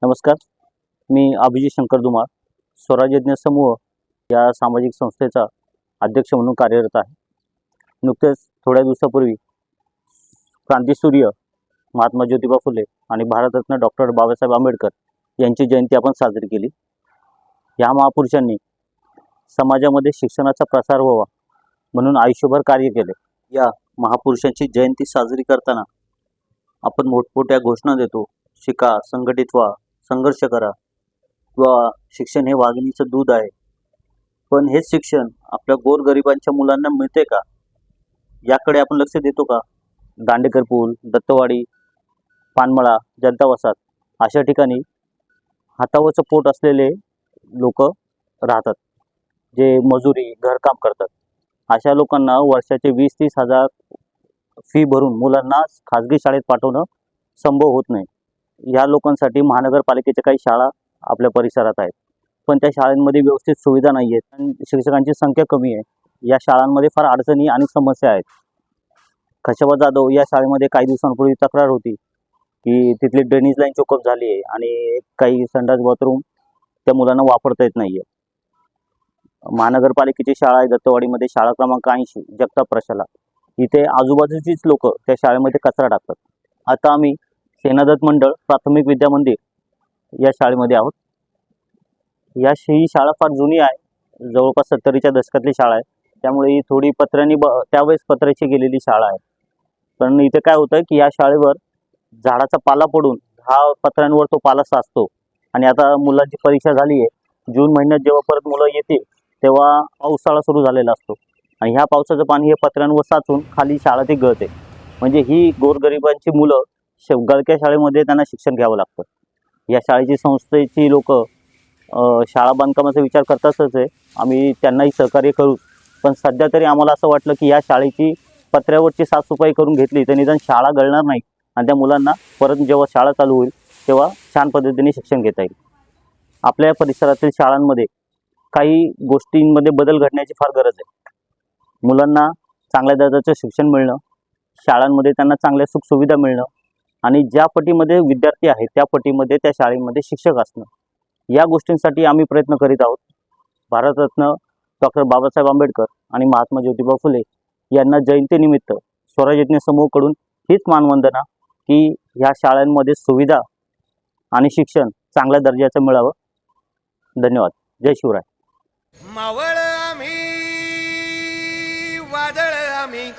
नमस्कार, मी अभिजित शंकर धुमाळ स्वराज्यज्ञ समूह या सामाजिक संस्थेचा अध्यक्ष म्हणून कार्यरत आहे. नुकतेच थोड्या दिवसापूर्वी क्रांतिसूर्य महात्मा ज्योतिबा फुले आणि भारतरत्न डॉक्टर बाबासाहेब आंबेडकर यांची जयंती आपण साजरी केली. या महापुरुषांनी समाजामध्ये शिक्षणाचा प्रसार व्हावा म्हणून आयुष्यभर कार्य केले. या महापुरुषांची जयंती साजरी करताना आपण मोठमोठ्या घोषणा देतो, शिका, संघटित व्हा, संघर्ष करा किंवा शिक्षण हे वाघिणीचं दूध आहे. पण हेच शिक्षण आपल्या गोरगरिबांच्या मुलांना मिळते का, याकडे आपण लक्ष देतो का? दांडेकर पूल, दत्तवाडी, पानमळा, जनता वसाहत अशा ठिकाणी हातावरचं पोट असलेले लोक राहतात, जे मजुरी घरकाम करतात. अशा लोकांना वर्षाचे 20-30 हजार फी भरून मुलांना खाजगी शाळेत पाठवणं संभव होत नाही. या लोकांसाठी महानगरपालिकेच्या काही शाळा आपल्या परिसरात आहेत, पण त्या शाळांमध्ये व्यवस्थित सुविधा नाही आहेत आणि शिक्षकांची संख्या कमी आहे. या शाळांमध्ये फार अडचणी आणि समस्या आहेत. खशाबा जाधव या शाळेमध्ये काही दिवसांपूर्वी तक्रार होती की तिथली ड्रेनेज लाईन चोकअप झाली आहे आणि काही संडास बाथरूम त्या मुलांना वापरता येत नाही आहे. महानगरपालिकेची शाळा आहे दत्तवाडीमध्ये, शाळा क्रमांक 80 जगताप प्रशाला. इथे आजूबाजूचीच लोक त्या शाळेमध्ये कचरा टाकतात. आता आम्ही सेनादत्त मंडळ प्राथमिक विद्या मंदिर या शाळेमध्ये आहोत. ही शाळा फार जुनी आहे, जवळपास 70च्या दशकातली शाळा आहे. त्यामुळे ही थोडी पत्र्याने त्यावेळेस पत्र्याची गेलेली शाळा आहे. पण इथे काय होतं की या शाळेवर झाडाचा पाला पडून हा पत्र्यांवर तो पाला साचतो आणि आता मुलांची परीक्षा झाली आहे. जून महिन्यात जेव्हा परत मुलं येतील तेव्हा पावसाळा सुरू झालेला असतो आणि ह्या पावसाचं पाणी हे पत्र्यांवर साचून खाली शाळा ती गळते. म्हणजे ही गोरगरिबांची मुलं गळक्या शाळेमध्ये त्यांना शिक्षण घ्यावं लागतं. या शाळेची संस्थेची लोक शाळा बांधकामाचा विचार करतातच आहे. आम्ही त्यांनाही सहकार्य करू, पण सध्या तरी आम्हाला असं वाटलं की या शाळेची पत्र्यावरची साफसफाई करून घेतली तर निदान शाळा गळणार नाही आणि त्या मुलांना परत जेव्हा शाळा चालू होईल तेव्हा छान पद्धतीने शिक्षण घेता येईल. आपल्या परिसरातील शाळांमध्ये काही गोष्टींमध्ये बदल घडण्याची फार गरज आहे. मुलांना चांगल्या दर्जाचं शिक्षण मिळणं, शाळांमध्ये त्यांना चांगल्या सुखसुविधा मिळणं आणि ज्या पटीमध्ये विद्यार्थी आहेत त्या पटीमध्ये त्या शाळेमध्ये शिक्षक असणं, या गोष्टींसाठी आम्ही प्रयत्न करीत आहोत. भारतरत्न डॉक्टर बाबासाहेब आंबेडकर आणि महात्मा ज्योतिबा फुले यांना जयंतीनिमित्त स्वराज्यज्ञ समूहाकडून हीच मानवंदना की ह्या शाळांमध्ये सुविधा आणि शिक्षण चांगल्या दर्जाचं मिळावं. धन्यवाद. जय शिवराय. मावळ आम्ही, वादळ आम्ही.